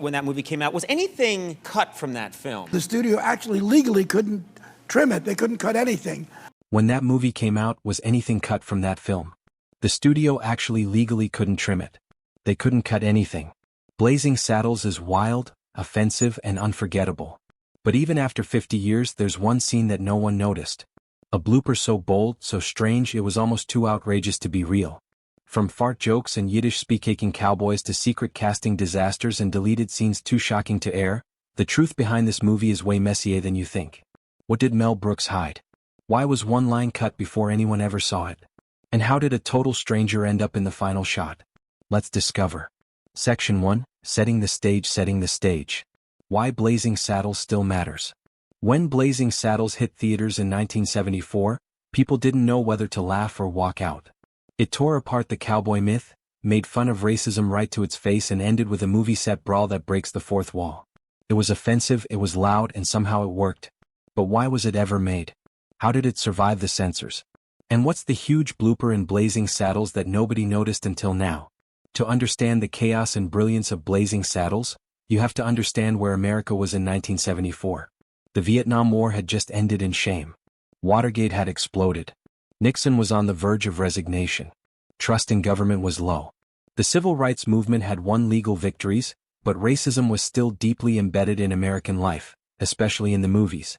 when that movie came out. Was anything cut from that film? The studio actually legally couldn't trim it. They couldn't cut anything. When that movie came out, was anything cut from that film? The studio actually legally couldn't trim it. They couldn't cut anything. Blazing Saddles is wild, offensive, and unforgettable. But even after 50 years, there's one scene that no one noticed. A blooper so bold, so strange, it was almost too outrageous to be real. From fart jokes and Yiddish-speaking cowboys to secret casting disasters and deleted scenes too shocking to air, the truth behind this movie is way messier than you think. What did Mel Brooks hide? Why was one line cut before anyone ever saw it? And how did a total stranger end up in the final shot? Let's discover. Section 1, Setting the Stage. Setting the stage. Why Blazing Saddles still matters. When Blazing Saddles hit theaters in 1974, people didn't know whether to laugh or walk out. It tore apart the cowboy myth, made fun of racism right to its face, and ended with a movie set brawl that breaks the fourth wall. It was offensive, it was loud, and somehow it worked. But why was it ever made? How did it survive the censors? And what's the huge blooper in Blazing Saddles that nobody noticed until now? To understand the chaos and brilliance of Blazing Saddles, you have to understand where America was in 1974. The Vietnam War had just ended in shame. Watergate had exploded. Nixon was on the verge of resignation. Trust in government was low. The civil rights movement had won legal victories, but racism was still deeply embedded in American life, especially in the movies.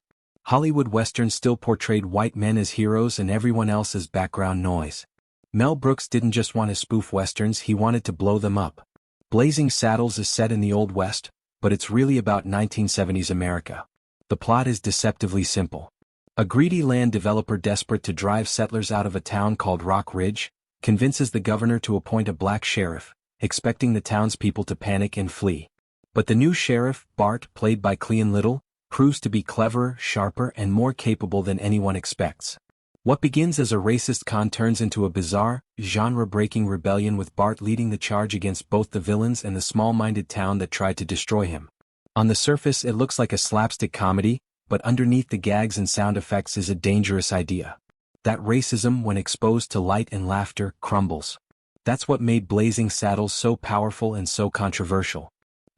Hollywood westerns still portrayed white men as heroes and everyone else as background noise. Mel Brooks didn't just want to spoof westerns, he wanted to blow them up. Blazing Saddles is set in the Old West, but it's really about 1970s America. The plot is deceptively simple. A greedy land developer desperate to drive settlers out of a town called Rock Ridge, convinces the governor to appoint a black sheriff, expecting the townspeople to panic and flee. But the new sheriff, Bart, played by Cleon Little, proves to be cleverer, sharper, and more capable than anyone expects. What begins as a racist con turns into a bizarre, genre-breaking rebellion with Bart leading the charge against both the villains and the small-minded town that tried to destroy him. On the surface it looks like a slapstick comedy, but underneath the gags and sound effects is a dangerous idea. That racism, when exposed to light and laughter, crumbles. That's what made Blazing Saddles so powerful and so controversial.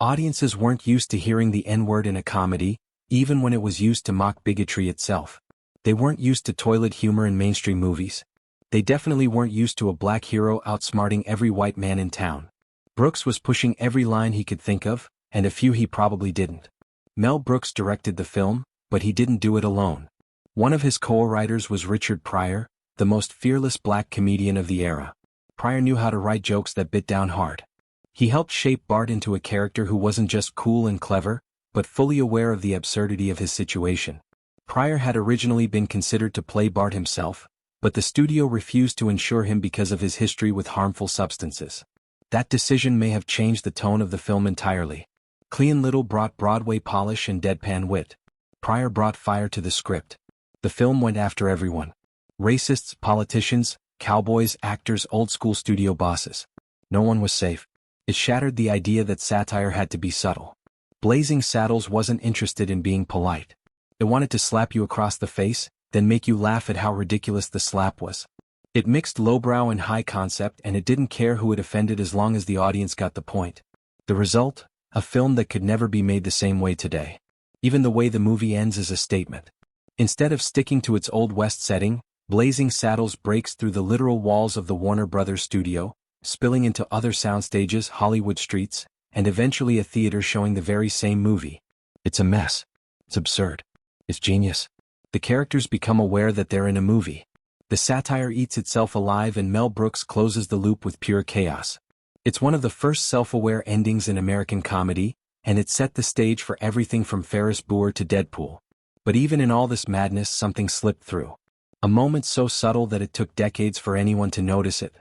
Audiences weren't used to hearing the N-word in a comedy, even when it was used to mock bigotry itself. They weren't used to toilet humor in mainstream movies. They definitely weren't used to a black hero outsmarting every white man in town. Brooks was pushing every line he could think of, and a few he probably didn't. Mel Brooks directed the film, but he didn't do it alone. One of his co-writers was Richard Pryor, the most fearless black comedian of the era. Pryor knew how to write jokes that bit down hard. He helped shape Bart into a character who wasn't just cool and clever, but fully aware of the absurdity of his situation. Pryor had originally been considered to play Bart himself, but the studio refused to insure him because of his history with harmful substances. That decision may have changed the tone of the film entirely. Cleon Little brought Broadway polish and deadpan wit. Pryor brought fire to the script. The film went after everyone. Racists, politicians, cowboys, actors, old-school studio bosses. No one was safe. It shattered the idea that satire had to be subtle. Blazing Saddles wasn't interested in being polite. It wanted to slap you across the face, then make you laugh at how ridiculous the slap was. It mixed lowbrow and high concept, and it didn't care who it offended as long as the audience got the point. The result? A film that could never be made the same way today. Even the way the movie ends is a statement. Instead of sticking to its Old West setting, Blazing Saddles breaks through the literal walls of the Warner Brothers studio, spilling into other soundstages, Hollywood streets, and eventually a theater showing the very same movie. It's a mess. It's absurd. It's genius. The characters become aware that they're in a movie. The satire eats itself alive, and Mel Brooks closes the loop with pure chaos. It's one of the first self-aware endings in American comedy, and it set the stage for everything from Ferris Bueller to Deadpool. But even in all this madness, something slipped through. A moment so subtle that it took decades for anyone to notice it.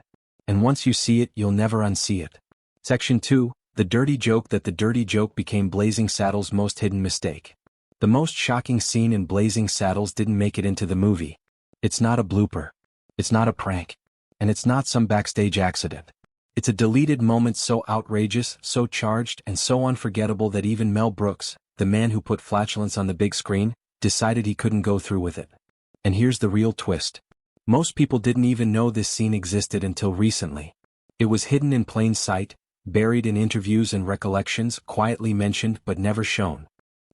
And once you see it, you'll never unsee it. Section 2, The Dirty Joke. That the dirty joke became Blazing Saddles' most hidden mistake. The most shocking scene in Blazing Saddles didn't make it into the movie. It's not a blooper. It's not a prank. And it's not some backstage accident. It's a deleted moment so outrageous, so charged, and so unforgettable that even Mel Brooks, the man who put flatulence on the big screen, decided he couldn't go through with it. And here's the real twist. Most people didn't even know this scene existed until recently. It was hidden in plain sight, buried in interviews and recollections, quietly mentioned but never shown.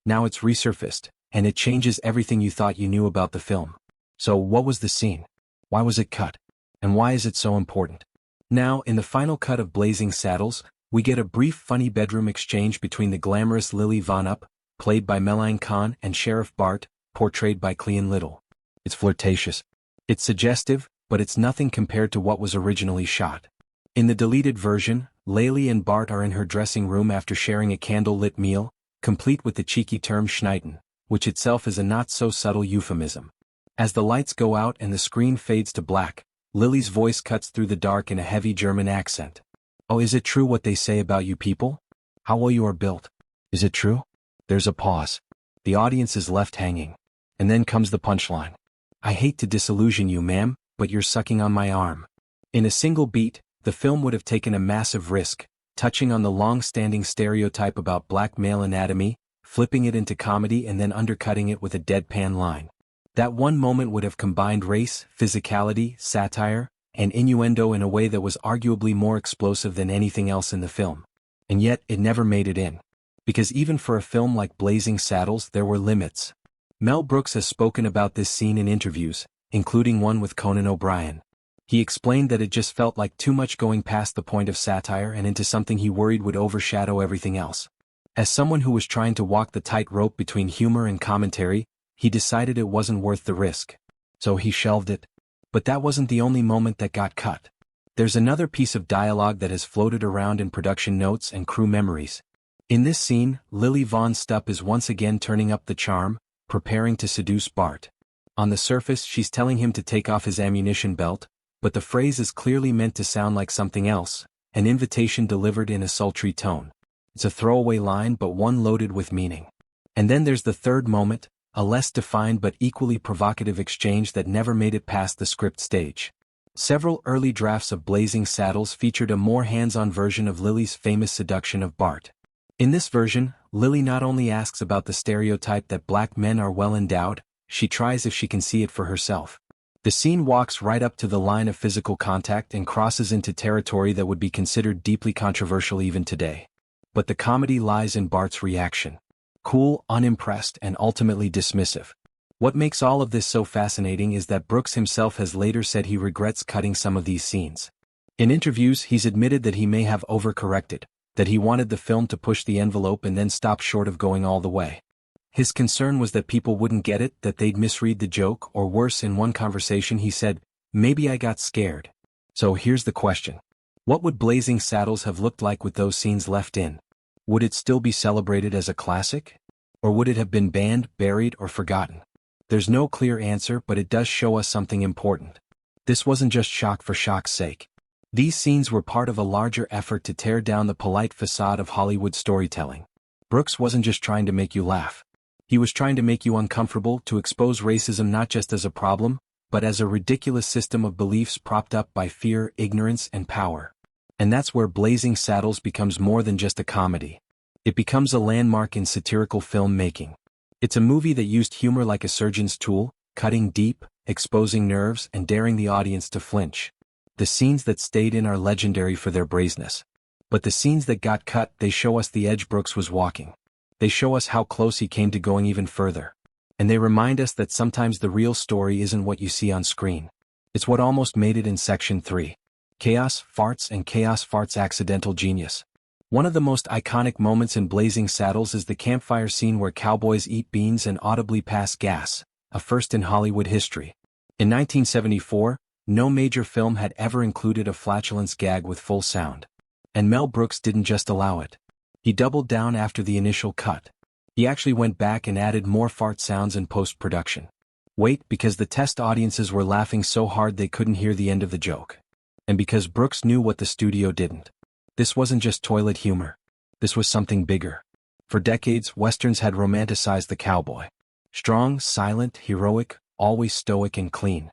Now it's resurfaced, and it changes everything you thought you knew about the film. So what was the scene? Why was it cut? And why is it so important? Now, in the final cut of Blazing Saddles, we get a brief funny bedroom exchange between the glamorous Lily Von Up, played by Meline Kahn, and Sheriff Bart, portrayed by Cleon Little. It's flirtatious. It's suggestive, but it's nothing compared to what was originally shot. In the deleted version, Laylee and Bart are in her dressing room after sharing a candle-lit meal, complete with the cheeky term Schneiten, which itself is a not-so-subtle euphemism. As the lights go out and the screen fades to black, Lily's voice cuts through the dark in a heavy German accent. "Oh, is it true what they say about you people? How well you are built? Is it true?" There's a pause. The audience is left hanging. And then comes the punchline. "I hate to disillusion you, ma'am, but you're sucking on my arm." In a single beat, the film would have taken a massive risk, touching on the long-standing stereotype about black male anatomy, flipping it into comedy and then undercutting it with a deadpan line. That one moment would have combined race, physicality, satire, and innuendo in a way that was arguably more explosive than anything else in the film. And yet, it never made it in. Because even for a film like Blazing Saddles, there were limits. Mel Brooks has spoken about this scene in interviews, including one with Conan O'Brien. He explained that it just felt like too much going past the point of satire and into something he worried would overshadow everything else. As someone who was trying to walk the tightrope between humor and commentary, he decided it wasn't worth the risk. So he shelved it. But that wasn't the only moment that got cut. There's another piece of dialogue that has floated around in production notes and crew memories. In this scene, Lily Von Stupp is once again turning up the charm, preparing to seduce Bart. On the surface, she's telling him to take off his ammunition belt, but the phrase is clearly meant to sound like something else, an invitation delivered in a sultry tone. It's a throwaway line but one loaded with meaning. And then there's the third moment, a less defined but equally provocative exchange that never made it past the script stage. Several early drafts of Blazing Saddles featured a more hands-on version of Lily's famous seduction of Bart. In this version, Lily not only asks about the stereotype that black men are well endowed, she tries if she can see it for herself. The scene walks right up to the line of physical contact and crosses into territory that would be considered deeply controversial even today. But the comedy lies in Bart's reaction. Cool, unimpressed, and ultimately dismissive. What makes all of this so fascinating is that Brooks himself has later said he regrets cutting some of these scenes. In interviews, he's admitted that he may have overcorrected, that he wanted the film to push the envelope and then stop short of going all the way. His concern was that people wouldn't get it, that they'd misread the joke, or worse, in one conversation he said, "Maybe I got scared." So here's the question. What would Blazing Saddles have looked like with those scenes left in? Would it still be celebrated as a classic? Or would it have been banned, buried, or forgotten? There's no clear answer, but it does show us something important. This wasn't just shock for shock's sake. These scenes were part of a larger effort to tear down the polite facade of Hollywood storytelling. Brooks wasn't just trying to make you laugh. He was trying to make you uncomfortable, to expose racism not just as a problem, but as a ridiculous system of beliefs propped up by fear, ignorance, and power. And that's where Blazing Saddles becomes more than just a comedy. It becomes a landmark in satirical filmmaking. It's a movie that used humor like a surgeon's tool, cutting deep, exposing nerves, and daring the audience to flinch. The scenes that stayed in are legendary for their brazenness. But the scenes that got cut, they show us the edge Brooks was walking. They show us how close he came to going even further. And they remind us that sometimes the real story isn't what you see on screen. It's what almost made it in Section 3. Chaos, Farts, and Chaos Farts' Accidental Genius. One of the most iconic moments in Blazing Saddles is the campfire scene where cowboys eat beans and audibly pass gas, a first in Hollywood history. In 1974, no major film had ever included a flatulence gag with full sound. And Mel Brooks didn't just allow it. He doubled down after the initial cut. He actually went back and added more fart sounds in post-production. Wait, because the test audiences were laughing so hard they couldn't hear the end of the joke. And because Brooks knew what the studio didn't. This wasn't just toilet humor. This was something bigger. For decades, Westerns had romanticized the cowboy. Strong, silent, heroic, always stoic and clean.